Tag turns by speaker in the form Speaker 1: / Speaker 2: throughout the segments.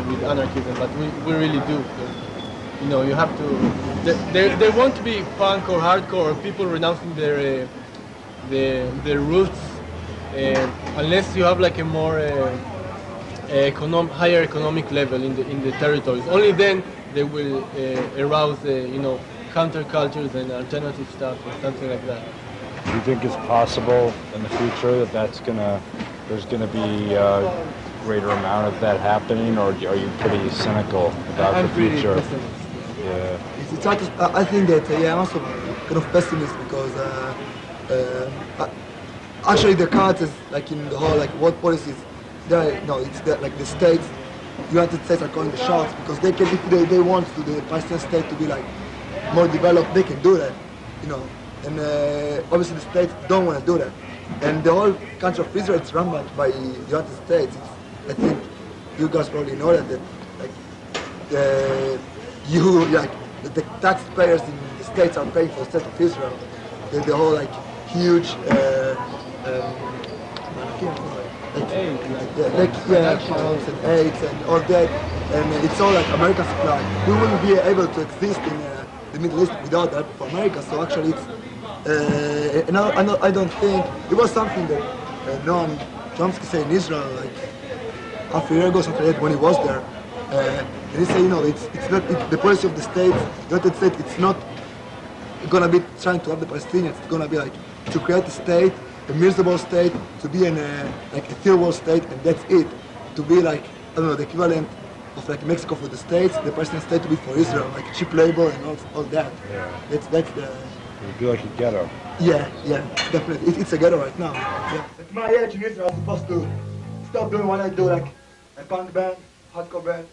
Speaker 1: with anarchism, but we really do. You know, you have to. There won't be punk or hardcore or people renouncing their roots unless you have like a more higher economic level in the territories. Only then they will arouse you know, countercultures and alternative stuff or something like that.
Speaker 2: Do you think it's possible in the future that there's gonna be a greater amount of that happening, or are you pretty cynical about the future? Yeah.
Speaker 3: I think that I'm also kind of pessimist because actually the cards is like in the whole like what policies. It's like the states, United States are calling the shots because they can, if they want to the Palestinian state to be like more developed, they can do that, you know. And obviously the states don't want to do that. And the whole country of Israel is run by the United States. I think you guys probably know that like the taxpayers in the states are paying for the state of Israel. The whole like huge pounds and eggs and all that, and it's all like American supply. We wouldn't be able to exist in the Middle East without that for America. So actually, it's and I don't think it was something that Noam Chomsky said in Israel like half a year ago, something like that, when he was there. And he said, you know, it's not the policy of the states. The United States, it's not gonna be trying to have the Palestinians. It's gonna be like to create a state, a miserable state, to be in like a third world state, and that's it. To be like, I don't know, the equivalent of like Mexico for the states, the Palestinian state to be for Israel, like cheap labor and all that.
Speaker 2: Yeah.
Speaker 3: That's the.
Speaker 2: It would be like a ghetto.
Speaker 3: Yeah, definitely. It's a ghetto right now. Yeah. At my age in Israel, I'm supposed to stop doing what I do, like a punk band, hardcore band,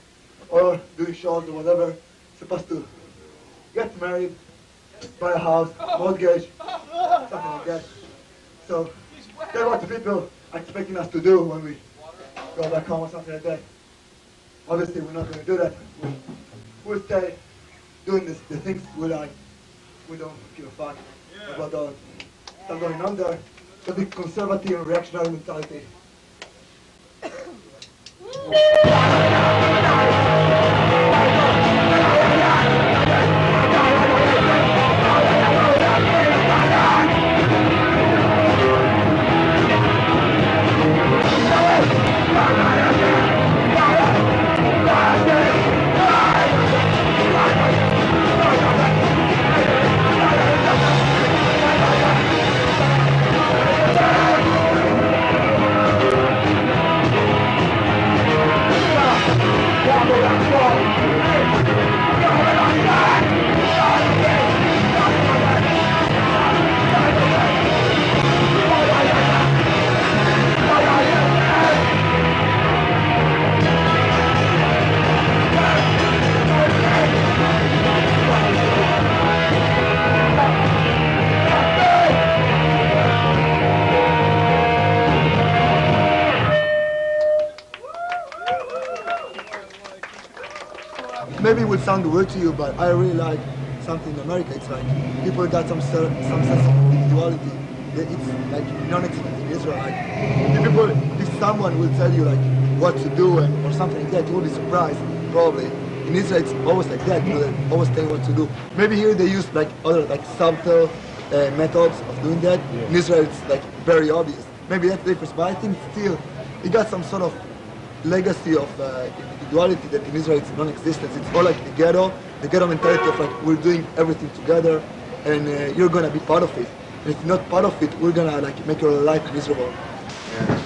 Speaker 3: or doing shows or whatever. Supposed to get married, buy a house, mortgage, something like that. So that's what the people are expecting us to do when we go back home or something like that. Obviously, we're not going to do that. We'll stay doing the things we like. We don't give a fuck about all stuff going on there. The big conservative and reactionary mentality. Maybe it will sound weird to you, but I really like something in America. It's like people got some sense of individuality. It's like non-existent in Israel. Like if someone will tell you like what to do or something like that, you will be surprised probably. In Israel, it's always like that. You know, they always tell you what to do. Maybe here they use like other like subtle methods of doing that. Yeah. In Israel, it's like very obvious. Maybe that's the difference, but I think still it got some sort of legacy of individuality that in Israel it's non-existent. It's all like the ghetto mentality of like we're doing everything together, and you're gonna be part of it. And if you're not part of it, we're gonna like make your life miserable. Yeah.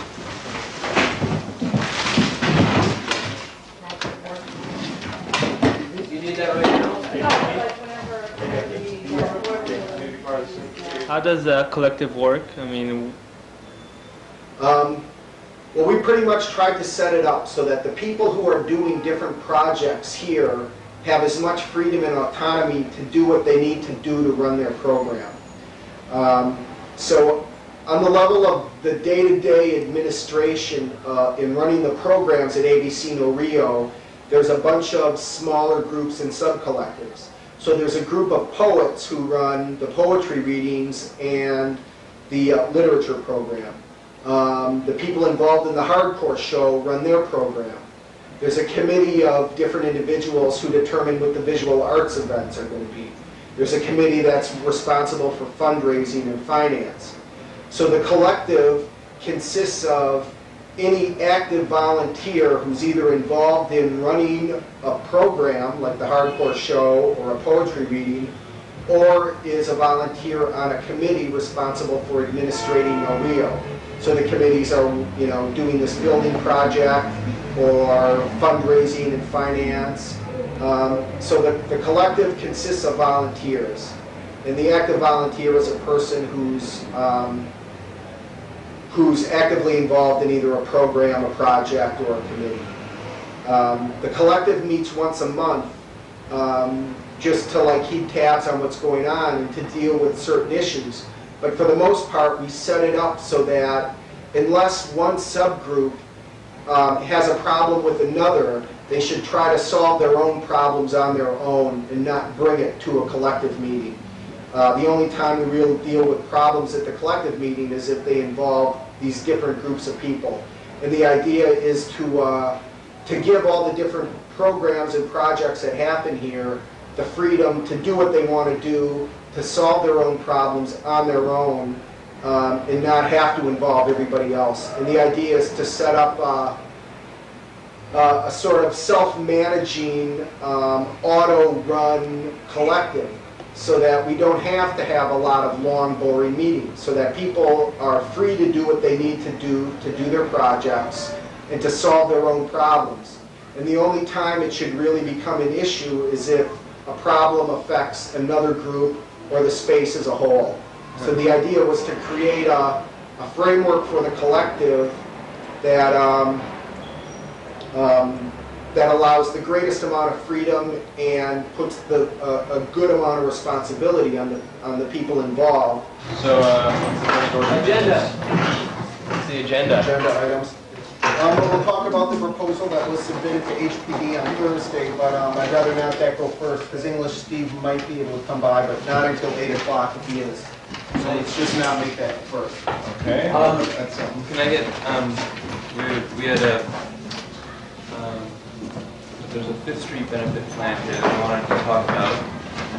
Speaker 4: You need that right now? How does collective work? I mean.
Speaker 5: Well, we pretty much tried to set it up so that the people who are doing different projects here have as much freedom and autonomy to do what they need to do to run their program. So on the level of the day-to-day administration in running the programs at ABC No Rio, there's a bunch of smaller groups and sub-collectives. So there's a group of poets who run the poetry readings and the literature program. The people involved in the hardcore show run their program. There's a committee of different individuals who determine what the visual arts events are going to be. There's a committee that's responsible for fundraising and finance. So the collective consists of any active volunteer who's either involved in running a program like the hardcore show or a poetry reading, or is a volunteer on a committee responsible for administrating No Rio. So the committees are, doing this building project or fundraising and finance. So the collective consists of volunteers. And the active volunteer is a person who's actively involved in either a program, a project, or a committee. The collective meets once a month just to keep tabs on what's going on and to deal with certain issues. But for the most part, we set it up so that unless one subgroup has a problem with another, they should try to solve their own problems on their own and not bring it to a collective meeting. The only time we really deal with problems at the collective meeting is if they involve these different groups of people. And the idea is to give all the different programs and projects that happen here the freedom to do what they want to do, to solve their own problems on their own, and not have to involve everybody else. And the idea is to set up a sort of self-managing, auto-run collective so that we don't have to have a lot of long, boring meetings, so that people are free to do what they need to do their projects and to solve their own problems. And the only time it should really become an issue is if a problem affects another group or the space as a whole. So the idea was to create a framework for the collective that that allows the greatest amount of freedom and puts a good amount of responsibility on the people involved.
Speaker 4: So, agenda. What's the agenda?
Speaker 5: Agenda items. We'll talk about the proposal that was submitted to HPD on Thursday, but I'd rather not that go first because English Steve might be able to come by, but not until 8 o'clock if he is. So let's just not make that first.
Speaker 2: Okay.
Speaker 5: That's something.
Speaker 4: Can I get, we had there's a 5th Street benefit plan here that I wanted to talk about.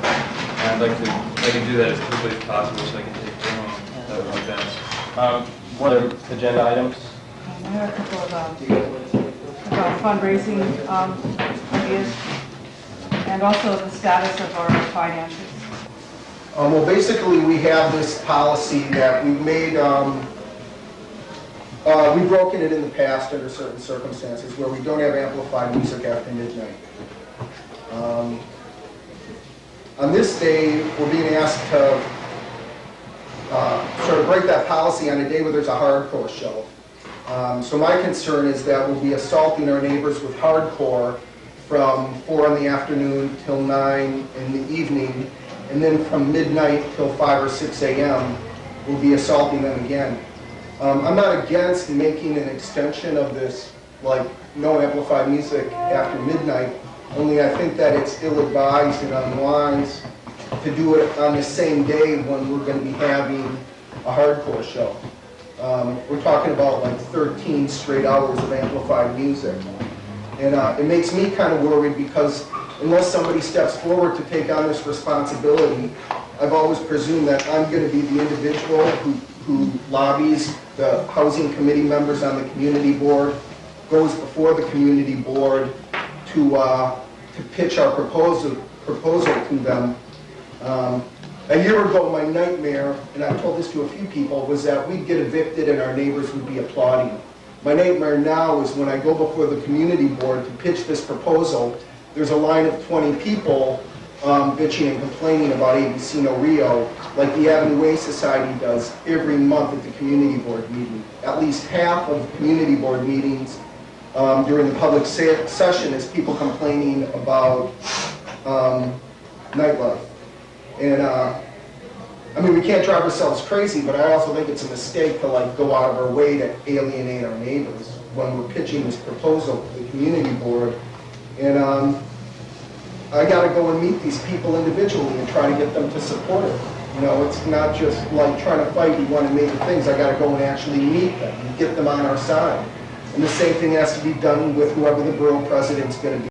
Speaker 4: And I'd like to, if I can do that as quickly as possible so I can take going. That would make sense. What are agenda items?
Speaker 6: I have a couple of about fundraising ideas and also the status of our finances.
Speaker 5: Well, basically, we have this policy that we've made, we've broken it in the past under certain circumstances where we don't have amplified music after midnight. On this day, we're being asked to sort of break that policy on a day where there's a hardcore show. So my concern is that we'll be assaulting our neighbors with hardcore from 4 in the afternoon till 9 in the evening, and then from midnight till 5 or 6 a.m. we'll be assaulting them again. I'm not against making an extension of this, like no amplified music after midnight, only I think that it's ill-advised and unwise to do it on the same day when we're going to be having a hardcore show. We're talking about like 13 straight hours of amplified music. And it makes me kind of worried because unless somebody steps forward to take on this responsibility, I've always presumed that I'm going to be the individual who lobbies the housing committee members on the community board, goes before the community board to pitch our proposal to them. A year ago, my nightmare, and I've told this to a few people, was that we'd get evicted and our neighbors would be applauding. My nightmare now is when I go before the community board to pitch this proposal, there's a line of 20 people bitching and complaining about ABC No Rio, like the Avenue A Society does every month at the community board meeting. At least half of community board meetings during the public session is people complaining about nightlife. And I mean, we can't drive ourselves crazy, but I also think it's a mistake to like go out of our way to alienate our neighbors when we're pitching this proposal to the community board. And I got to go and meet these people individually and try to get them to support it. You know, it's not just like trying to fight one and major things. I got to go and actually meet them and get them on our side. And the same thing has to be done with whoever the borough president's going to be.